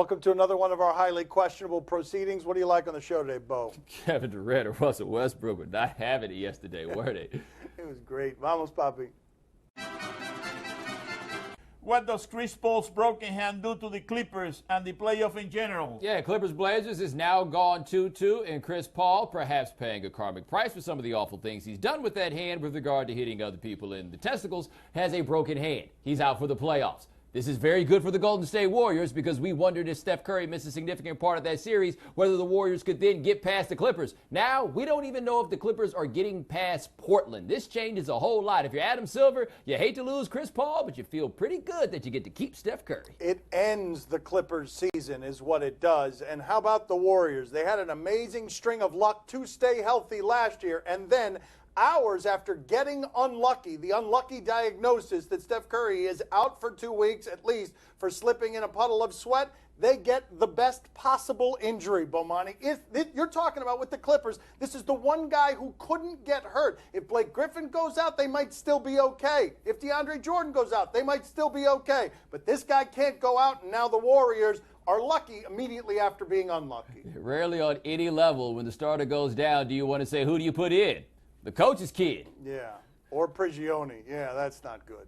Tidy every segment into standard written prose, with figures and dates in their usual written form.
Welcome to another one of our highly questionable proceedings. What do you like on the show today, Bo? Kevin Durant or Russell Westbrook were not having it yesterday, were they? It was great. Vamos, papi. What does Chris Paul's broken hand do to the Clippers and the playoff in general? Yeah, Clippers Blazers is now gone 2-2, and Chris Paul perhaps paying a karmic price for some of the awful things he's done with that hand with regard to hitting other people in the testicles, has a broken hand. He's out for the playoffs. This is very good for the Golden State Warriors because we wondered if Steph Curry missed a significant part of that series, whether the Warriors could then get past the Clippers. Now, we don't even know if the Clippers are getting past Portland. This changes a whole lot. If you're Adam Silver, you hate to lose Chris Paul, but you feel pretty good that you get to keep Steph Curry. It ends the Clippers season is what it does. And how about the Warriors? They had an amazing string of luck to stay healthy last year, and then hours after getting unlucky, the unlucky diagnosis that Steph Curry is out for 2 weeks at least for slipping in a puddle of sweat, they get the best possible injury, Bomani. You're talking about with the Clippers, this is the one guy who couldn't get hurt. If Blake Griffin goes out, they might still be okay. If DeAndre Jordan goes out, they might still be okay. But this guy can't go out, and now the Warriors are lucky immediately after being unlucky. Rarely on any level, when the starter goes down, do you want to say, who do you put in? The coach's kid. Yeah, or Prigioni. Yeah, that's not good.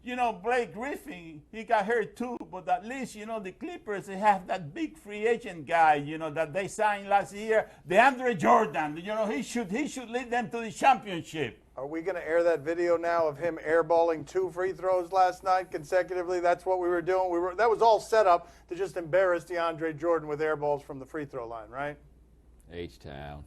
You know, Blake Griffin, he got hurt too, but at least, you know, the Clippers, they have that big free agent guy, you know, that they signed last year, DeAndre Jordan. You know, he should lead them to the championship. Are we going to air that video now of him airballing 2 free throws last night consecutively? That's what we were doing. That was all set up to just embarrass DeAndre Jordan with airballs from the free throw line, right? H-Town.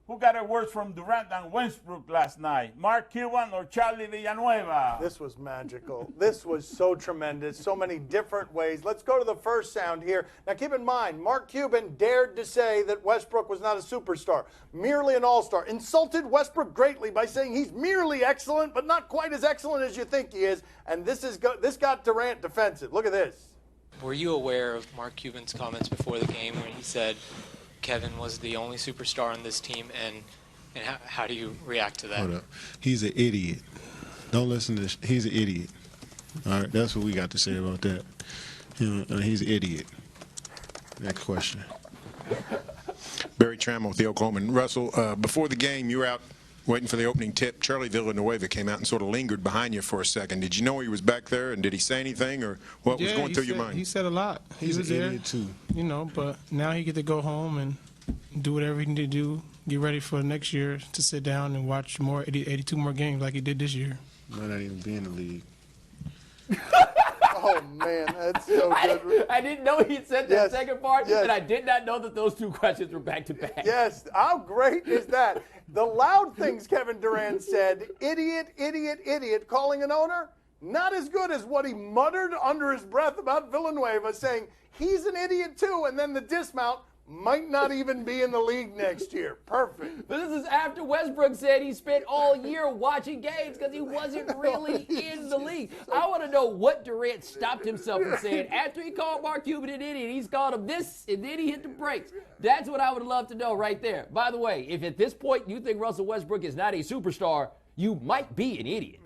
Who got it worse from Durant and Westbrook last night? Mark Cuban or Charlie Villanueva? This was magical. This was so tremendous. So many different ways. Let's go to the first sound here. Now keep in mind, Mark Cuban dared to say that Westbrook was not a superstar, merely an all-star. Insulted Westbrook greatly by saying he's merely excellent, but not quite as excellent as you think he is. And this got Durant defensive. Look at this. Were you aware of Mark Cuban's comments before the game when he said Kevin was the only superstar on this team, and how do you react to that? Hold up. He's an idiot. Don't listen to this. He's an idiot. All right, that's what we got to say about that. You know, he's an idiot. Next question. Barry Trammell with the Oklahoman. Russell, before the game, you were out waiting for the opening tip. Charlie Villanueva came out and sort of lingered behind you for a second. Did you know he was back there, and did he say anything, or what was going through your mind? He said a lot. He's was an idiot too. You know, but now he get to go home and do whatever he need to do, get ready for next year to sit down and watch 82 more games like he did this year. Might not even be in the league. Oh, man, that's so good. I didn't know he said that second part, and I did not know that those two questions were back-to-back. Yes, how great is that? The loud things Kevin Durant said, idiot, idiot, idiot, calling an owner, not as good as what he muttered under his breath about Villanueva, saying he's an idiot too, and then the dismount might not even be in the league next year. Perfect. But this is after Westbrook said he spent all year watching games because he wasn't really in the league. I want to know what Durant stopped himself from saying after he called Mark Cuban an idiot. He's called him this, and then he hit the brakes. That's what I would love to know right there. By the way, if at this point you think Russell Westbrook is not a superstar, you might be an idiot.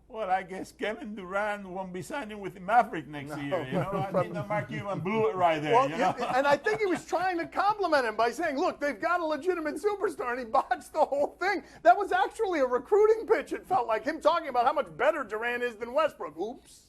Well, I guess Kevin Durant won't be signing with the Maverick next year. You know, I think that Mark Cuban blew it right there. Well, you know? And I think he was trying to compliment him by saying, look, they've got a legitimate superstar, and he botched the whole thing. That was actually a recruiting pitch, it felt like, him talking about how much better Durant is than Westbrook. Oops.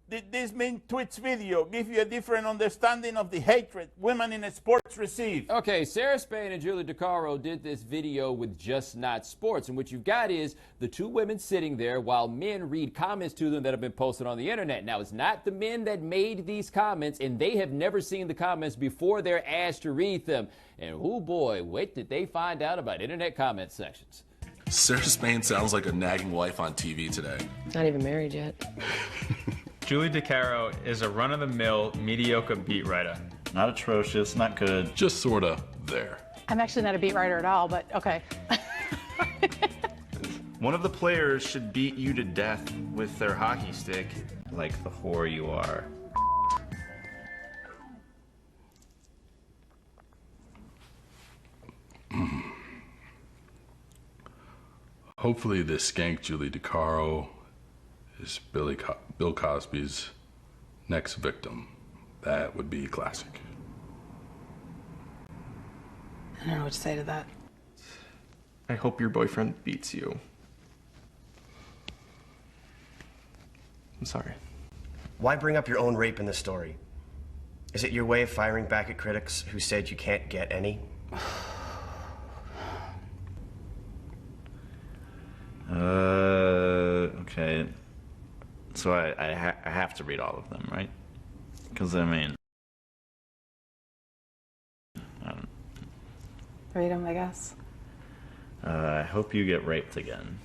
Did this mean tweet's video give you a different understanding of the hatred women in sports receive? Okay, Sarah Spain and Julie DeCaro did this video with Just Not Sports, and what you've got is the two women sitting there while men read comments to them that have been posted on the internet. Now, it's not the men that made these comments, and they have never seen the comments before they're asked to read them. And oh boy, wait did they find out about internet comment sections. Sarah Spain sounds like a nagging wife on TV today. Not even married yet. Julie DeCaro is a run-of-the-mill, mediocre beat writer. Not atrocious, not good. Just sort of there. I'm actually not a beat writer at all, but okay. One of the players should beat you to death with their hockey stick, like the whore you are. Hopefully this skank Julie DeCaro is Bill Cosby's next victim. That would be classic. I don't know what to say to that. I hope your boyfriend beats you. I'm sorry. Why bring up your own rape in the story? Is it your way of firing back at critics who said you can't get any? Okay. So I have to read all of them, right? Because, I mean... Read them, I guess. I hope you get raped again.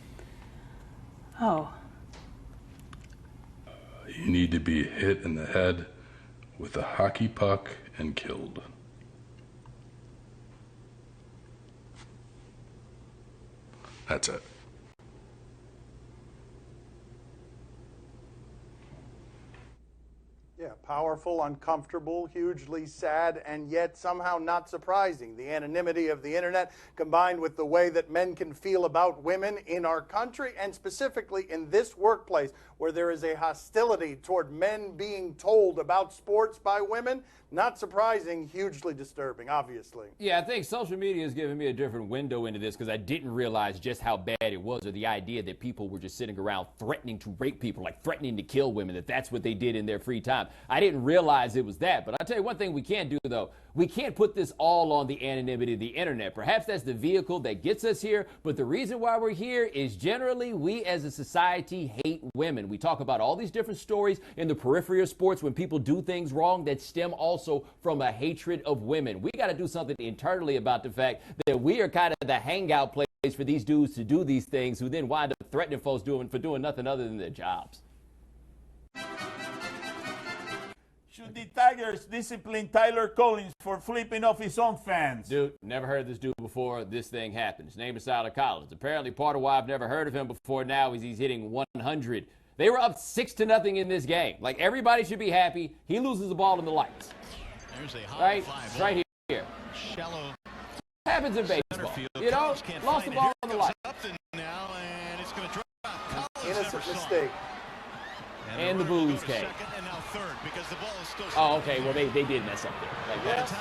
Oh. You need to be hit in the head with a hockey puck and killed. That's it. Yeah, powerful, uncomfortable, hugely sad, and yet somehow not surprising. The anonymity of the internet combined with the way that men can feel about women in our country, and specifically in this workplace where there is a hostility toward men being told about sports by women, not surprising, hugely disturbing, obviously. Yeah, I think social media has given me a different window into this because I didn't realize just how bad it was, or the idea that people were just sitting around threatening to rape people, like threatening to kill women, that that's what they did in their free time. I didn't realize it was that. But I'll tell you one thing we can't do, though. We can't put this all on the anonymity of the internet. Perhaps that's the vehicle that gets us here, but the reason why we're here is generally we as a society hate women. We talk about all these different stories in the periphery of sports when people do things wrong that stem also from a hatred of women. We got to do something internally about the fact that we are kind of the hangout place for these dudes to do these things who then wind up threatening folks for doing nothing other than their jobs. Should the Tigers discipline Tyler Collins for flipping off his own fans? Dude, never heard of this dude before. This thing happened. His name is Tyler Collins. Apparently, part of why I've never heard of him before now is he's hitting 100. They were up 6-0 in this game. Like, everybody should be happy. He loses the ball in the lights. There's a high right? fly Right here. Shallow. Happens in baseball. You know, lost the ball in the lights. Now, and it's going to drop. Innocent mistake. And the booze came. And now third because the ball is still. Oh, okay. Well, they did mess up there. Like that.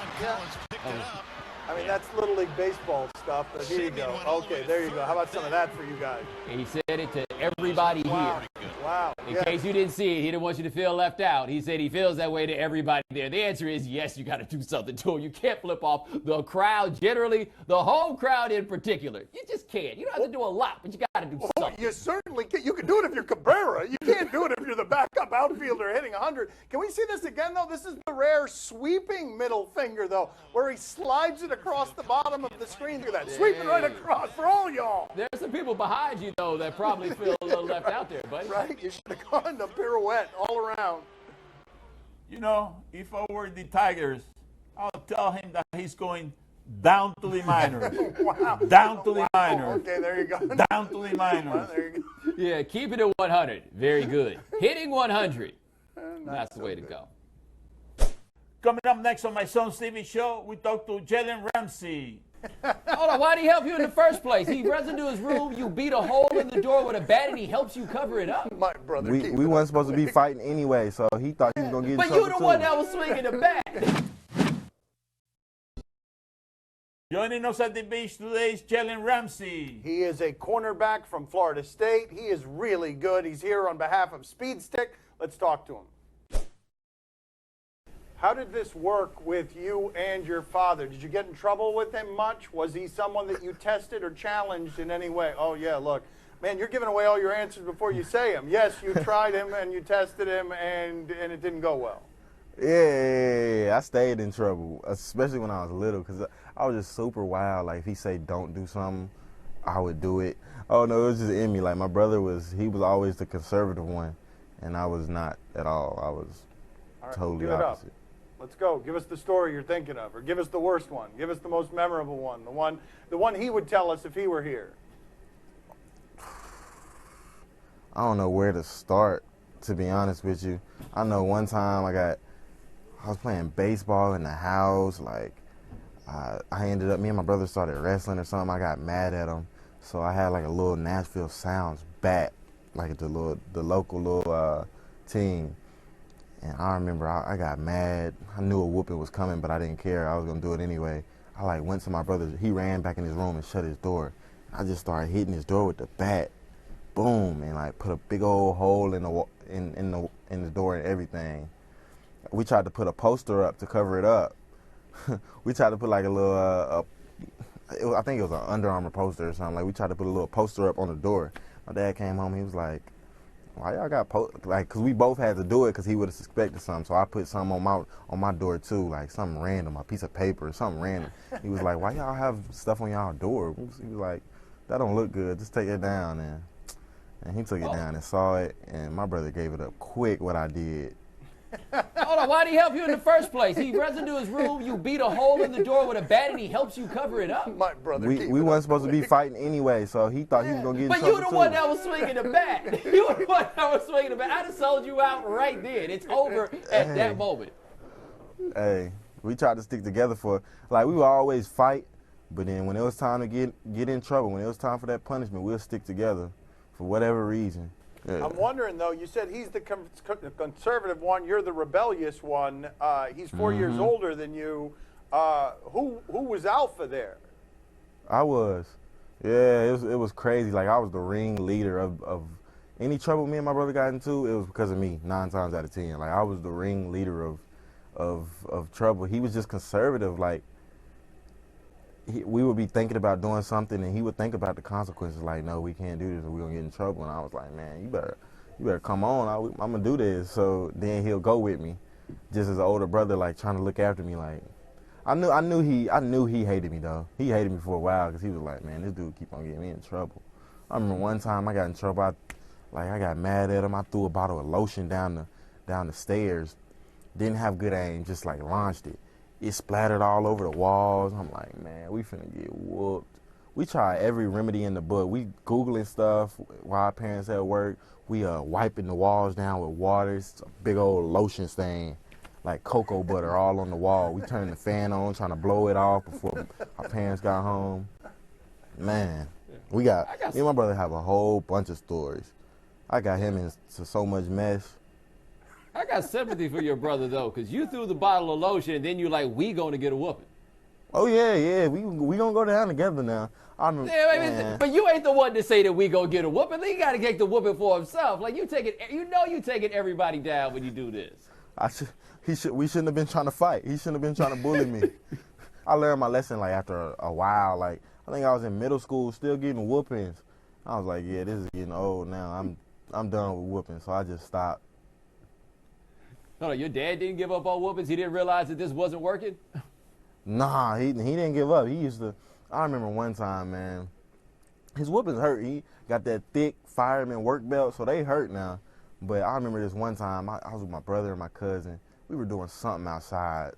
I mean, that's Little League Baseball stuff, but here you go. Okay, there you go. How about some of that for you guys? And he said it to everybody here. Wow. In case you didn't see it, he didn't want you to feel left out. He said he feels that way to everybody there. The answer is yes, you got to do something to him. You can't flip off the crowd generally, the home crowd in particular. You just can't. You don't have to do a lot, but you got to do something. You certainly can. You can do it if you're Cabrera. You can't do it if you're the backup outfielder hitting 100. Can we see this again, though? This is the rare sweeping middle finger, though, where he slides it across the bottom of the screen. Look at that. Sweep it right across for all y'all. There's some people behind you, though, that probably feel a little left out there, buddy. Right? You should have gone the pirouette all around. You know, if I were the Tigers, I'll tell him that he's going down to the minors. Wow. Down to the minors. Okay, there you go. Down to the minors. Well, there you go. Yeah, keep it at 100. Very good. Hitting 100. That's the way to go. Coming up next on my son's TV show, we talk to Jaylen Ramsey. Hold on, why'd he help you in the first place? He runs into his room, you beat a hole in the door with a bat, and he helps you cover it up. My brother. We weren't supposed to be fighting anyway, so he thought he was going to get in But trouble you the too. one that was swinging the bat. Joining us at the beach today is Jaylen Ramsey. He is a cornerback from Florida State. He is really good. He's here on behalf of Speed Stick. Let's talk to him. How did this work with you and your father? Did you get in trouble with him much? Was he someone that you tested or challenged in any way? Oh, yeah, look. Man, you're giving away all your answers before you say them. Yes, you tried him and you tested him and it didn't go well. Yeah, I stayed in trouble, especially when I was little, because I was just super wild. Like, if he say don't do something, I would do it. Oh, no, it was just in me. Like, my brother he was always the conservative one, and I was not at all. I was totally opposite. Let's go. Give us the story you're thinking of, or give us the worst one. Give us the most memorable one, the one he would tell us if he were here. I don't know where to start, to be honest with you. I know one time I was playing baseball in the house. Like, me and my brother started wrestling or something. I got mad at him. So I had like a little Nashville Sounds bat, like the local little team. And I remember I got mad. I knew a whooping was coming, but I didn't care. I was gonna do it anyway. I like went to my brother. He ran back in his room and shut his door. I just started hitting his door with the bat, boom, and like put a big old hole in the door and everything. We tried to put a poster up to cover it up. We tried to put like a little, I think it was an Under Armour poster or something. Like we tried to put a little poster up on the door. My dad came home. He was like, "Why y'all got like?" Cause we both had to do it, cause he would have suspected something. So I put something on my door too, like something random, a piece of paper, something random. He was like, "Why y'all have stuff on y'all door?" He was like, "That don't look good. Just take it down." And he took it down and saw it. And my brother gave it up quick. What I did. Hold on, why'd he help you in the first place? He runs into his room, you beat a hole in the door with a bat, and he helps you cover it up? My brother. We weren't supposed to be fighting anyway, so he thought he was gonna get in trouble. But you the one that was swinging the bat. You were the one that was swinging the bat. I'd have sold you out right then. It's over at that moment. Hey, we tried to stick together we would always fight, but then when it was time to get in trouble, when it was time for that punishment, we'll stick together for whatever reason. Yeah. I'm wondering, though, you said he's the conservative one, you're the rebellious one. He's 4 years older than you. Who was alpha there? I was. Yeah, it was crazy. Like, I was the ringleader of any trouble me and my brother got into, it was because of me, 9 times out of 10. Like, I was the ringleader of trouble. He was just conservative. Like, we would be thinking about doing something, and he would think about the consequences. Like, no, we can't do this, or we're gonna get in trouble. And I was like, man, you better come on. I'm gonna do this. So then he'll go with me, just as an older brother, like trying to look after me. Like, I knew he hated me though. He hated me for a while because he was like, man, this dude keep on getting me in trouble. I remember one time I got in trouble. I got mad at him. I threw a bottle of lotion down the stairs. Didn't have good aim. Just like launched it. It splattered all over the walls. I'm like, man, we finna get whooped. We tried every remedy in the book. We Googling stuff while our parents at work. We wiping the walls down with water. It's a big old lotion stain, like cocoa butter all on the wall. We turned the fan on, trying to blow it off before our parents got home. Man, me and my brother have a whole bunch of stories. I got him into so much mess. I got sympathy for your brother, though, because you threw the bottle of lotion, and then you're like, we going to get a whooping. Oh, yeah. We going to go down together now. But you ain't the one to say that we going to get a whooping. He got to take the whooping for himself. Like, you taking everybody down when you do this. We shouldn't have been trying to fight. He shouldn't have been trying to bully me. I learned my lesson, like, after a while. Like, I think I was in middle school still getting whoopings. I was like, yeah, this is getting old now. I'm done with whooping, so I just stopped. No, your dad didn't give up on whoopings? He didn't realize that this wasn't working? Nah, he didn't give up. I remember one time, man, his whoopings hurt. He got that thick fireman work belt, so they hurt now. But I remember this one time, I was with my brother and my cousin. We were doing something outside.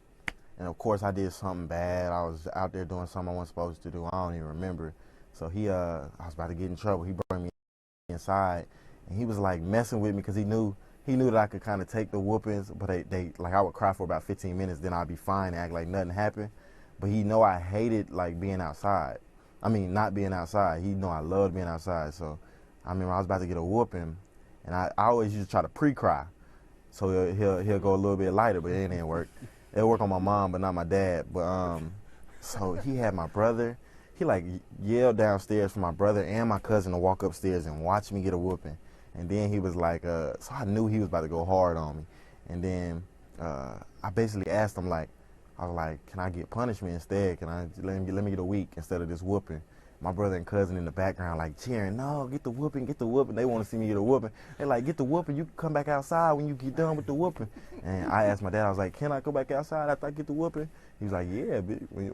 And, of course, I did something bad. I was out there doing something I wasn't supposed to do. I don't even remember. So I was about to get in trouble. He brought me inside, and he was, like, messing with me because he knew that I could kind of take the whoopings, but I would cry for about 15 minutes, then I'd be fine and act like nothing happened. But he know I hated like being outside. I mean, not being outside. He know I loved being outside. So I remember I was about to get a whooping, and I always used to try to pre-cry, so he'll go a little bit lighter, but it didn't work. It worked on my mom, but not my dad. But so he had my brother. He like yelled downstairs for my brother and my cousin to walk upstairs and watch me get a whooping. And then he was like, so I knew he was about to go hard on me. And then I basically asked him, I was like, can I get punishment instead? Can I let me get a week instead of this whooping? My brother and cousin in the background like cheering, no, get the whooping, get the whooping. They want to see me get a whooping. They're like, get the whooping, you can come back outside when you get done with the whooping. And I asked my dad, I was like, can I go back outside after I get the whooping? He was like, yeah,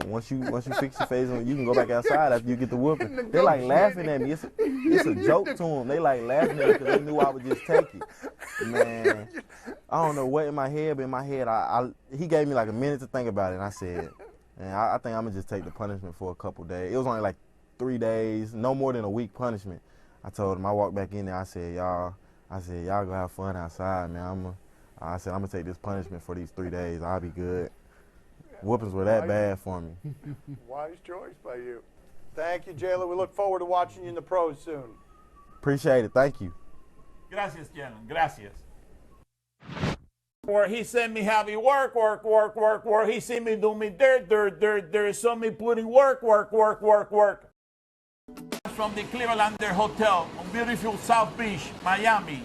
once you fix your face, you can go back outside after you get the whooping. They're like laughing at me. It's a joke to them. They like laughing at me because they knew I would just take it. Man, I don't know what in my head, but in my head, he gave me like a minute to think about it, and I said, man, I think I'm going to just take the punishment for a couple days. It was only like 3 days, no more than a week punishment. I told him, I walked back in there, I said, y'all go have fun outside, man. I said, I'm going to take this punishment for these 3 days. I'll be good. Whoopings were that bad for me. Wise choice by you. Thank you, Jaylen. We look forward to watching you in the pros soon. Appreciate it. Thank you. Gracias, Jaylen. Gracias. Where he sent me heavy work. He see me do me dirt. Saw me putting work. From the Clevelander Hotel on beautiful South Beach, Miami.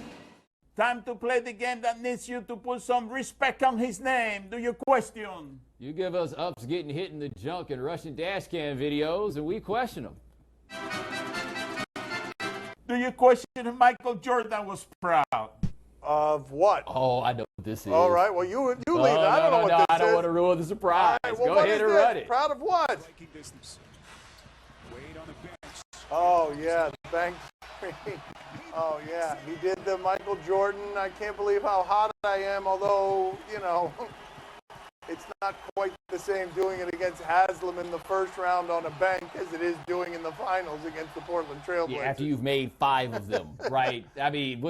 Time to play the game that needs you to put some respect on his name. Do you question? You give us ups getting hit in the junk and Russian dash cam videos, and we question them. Do you question if Michael Jordan was proud? Of what? Oh, I know what this is. All right, well, you leave it. I don't know what this is. I don't want to ruin the surprise. All right, well, Go what ahead is and this? run it. Proud of what? Oh, yeah, the bank. Oh, yeah, he did the Michael Jordan. I can't believe how hot I am, although, you know, it's not quite the same doing it against Haslam in the first round on a bank as it is doing in the finals against the Portland Trailblazers. Yeah, after you've made 5 of them, right? I mean,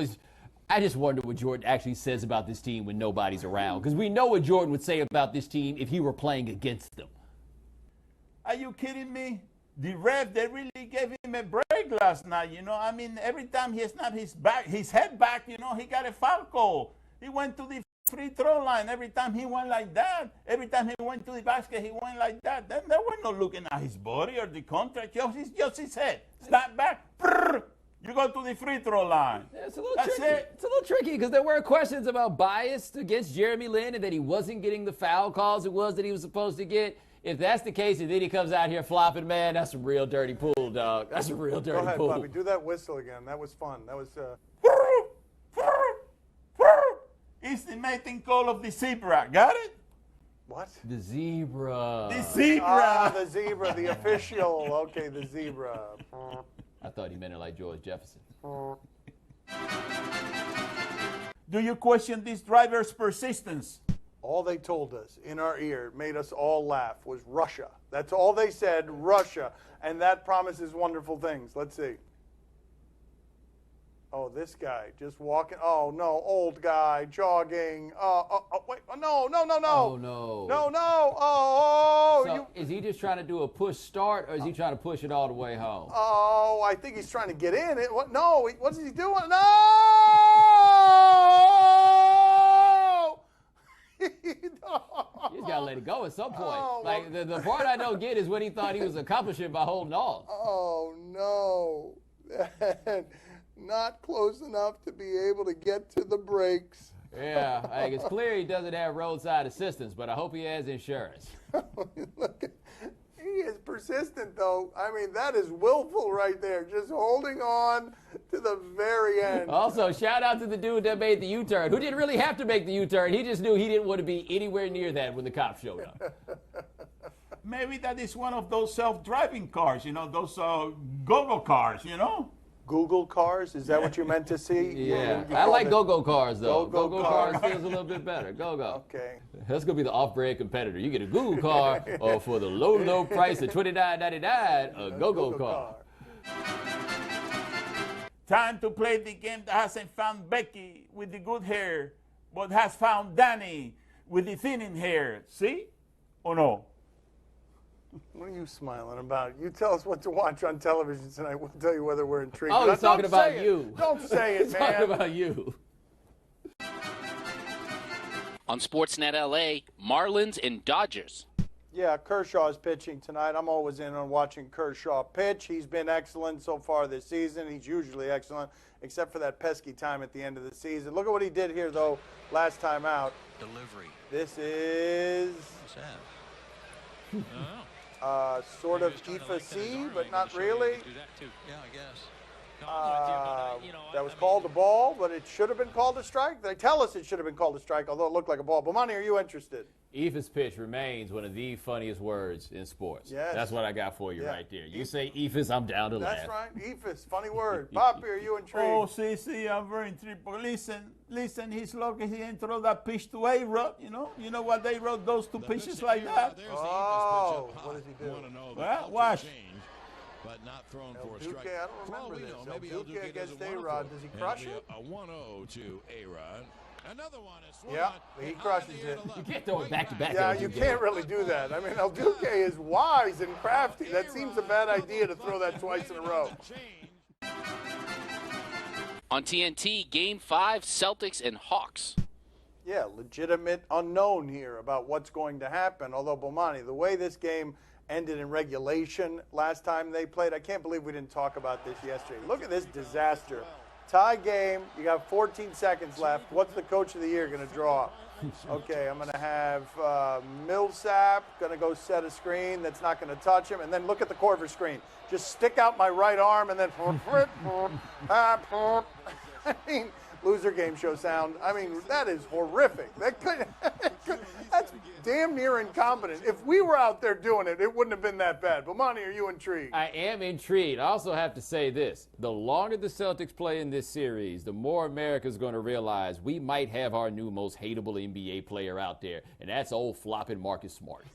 I just wonder what Jordan actually says about this team when nobody's around. Because we know what Jordan would say about this team if he were playing against them. Are you kidding me? The ref, they really gave him a break last night, you know. I mean, every time he snapped his head back, you know, he got a foul call. He went to the free throw line. Every time he went like that, every time he went to the basket, he went like that. Then they were not looking at his body or the contract. Just his head. Snap back. Brrr. You go to the free throw line. Yeah, it's a little That's tricky. it. It's a little tricky because there were questions about bias against Jeremy Lin and that he wasn't getting the foul calls it was that he was supposed to get. If that's the case, and then he comes out here flopping, man, that's some real dirty pool, dog. That's a real dirty Go ahead, pool. Bobby. Do that whistle again. That was fun. That was. It's the mating call of the zebra. Got it? What? The zebra. The zebra. Ah, the zebra, the official. Okay, the zebra. I thought he meant it like George Jefferson. Do you question this driver's persistence? All they told us in our ear, made us all laugh, was Russia. That's all they said, Russia. And that promises wonderful things. Let's see. Oh, this guy just walking. Oh, no, old guy jogging. Wait, no. Oh, no. No. Oh, So is he just trying to do a push start, or is he trying to push it all the way home? Oh, I think he's trying to get in. No, what's he doing? No! He's got to let it go at some point. Oh, like the part I don't get is what he thought he was accomplishing by holding on. Oh, no. Not close enough to be able to get to the brakes. Yeah, like it's clear he doesn't have roadside assistance, but I hope he has insurance. Look, he is persistent, though. I mean, that is willful right there, just holding on to the very end. Also, shout out to the dude that made the U-turn, who didn't really have to make the U-turn. He just knew he didn't want to be anywhere near that when the cops showed up. Maybe that is one of those self-driving cars, you know, those go-go cars, you know? Google cars? Is that what you meant to see? Yeah. I like go-go cars, though. Go-go cars feels a little bit better. Go-go. Okay. That's going to be the off-brand competitor. You get a Google car, or for the low price of $29.99, a go-go car. Time to play the game that hasn't found Becky with the good hair, but has found Danny with the thinning hair. See? Or no? What are you smiling about? You tell us what to watch on television tonight. We'll tell you whether we're intrigued. Oh, he's talking about you. Don't say it, he's man. talking about you. On Sportsnet LA, Marlins and Dodgers. Yeah, Kershaw's pitching tonight. I'm always in on watching Kershaw pitch. He's been excellent so far this season. He's usually excellent, except for that pesky time at the end of the season. Look at what he did here, though, last time out. Delivery. This is What's that? sort of EFA-C, but not really. Do that too. Yeah, I guess. That was called a ball, but it should have been called a strike. They tell us it should have been called a strike, although it looked like a ball. Bomani, are you interested? EFA's pitch remains one of the funniest words in sports. Yes. That's what I got for you right there. You say EFA's, I'm down to laugh. That's right. EFA's, funny word. Poppy, are you intrigued? Oh, see, I'm very intrigued. But listen, he's lucky he didn't throw that pitch to A-Rod, you know? You know what they wrote those two pitches like that? Oh, what does he do? Well, watch. But not thrown for a Duque, strike. I don't remember this. Maybe Duque against A-Rod. Does he crush it? A 1-0 to A-Rod. Another one is swung Yeah, on. he crushes it. You can't throw it back-to-back. Yeah, you can't really do that. I mean, El Duque is wise and crafty. That seems a bad idea to throw that twice in a row. On TNT, Game 5, Celtics and Hawks. Yeah, legitimate unknown here about what's going to happen. Although, Bomani, the way this game ended in regulation last time they played, I can't believe we didn't talk about this yesterday. Look at this disaster. Tie game, you got 14 seconds left. What's the coach of the year going to draw? Okay, I'm going to have Millsap going to go set a screen that's not going to touch him. And then look at the Corver screen. Just stick out my right arm and then I mean, loser game show sound. I mean, that is horrific. That's damn near incompetent. If we were out there doing it, it wouldn't have been that bad. But Monty, are you intrigued? I am intrigued. I also have to say this. The longer the Celtics play in this series, the more America's going to realize we might have our new most hateable NBA player out there, and that's old flopping Marcus Smart.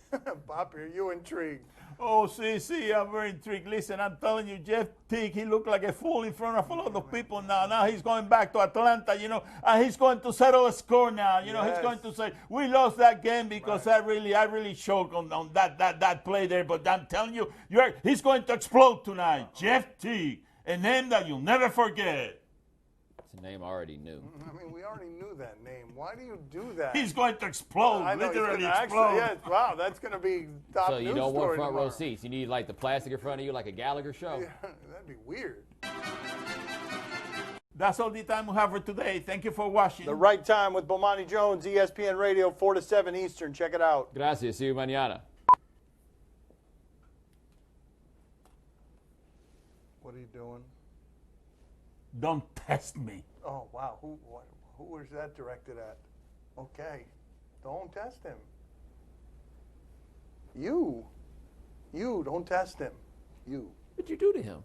Poppy, are you intrigued? Oh, see, I'm very intrigued. Listen, I'm telling you, Jeff Teague, he looked like a fool in front of a lot of people now. Now he's going back to Atlanta, and he's going to settle a score now. He's going to say, we lost that game because I really choked on that play there. But I'm telling you, he's going to explode tonight. Jeff Teague, a name that you'll never forget. It's a name I already knew. I mean, we already knew that name. Why do you do that? He's going to explode, I know, literally explode. explode. Yes, wow, that's going to be top So news you don't want story front row tomorrow. seats. You need like the plastic in front of you like a Gallagher show. Yeah, that'd be weird. That's all the time we have for today. Thank you for watching. The Right Time with Bomani Jones, ESPN Radio, 4 to 7 Eastern. Check it out. Gracias. See you mañana. What are you doing? Don't test me. Oh, wow. Who was that directed at? Okay. Don't test him. You don't test him. You. What'd you do to him?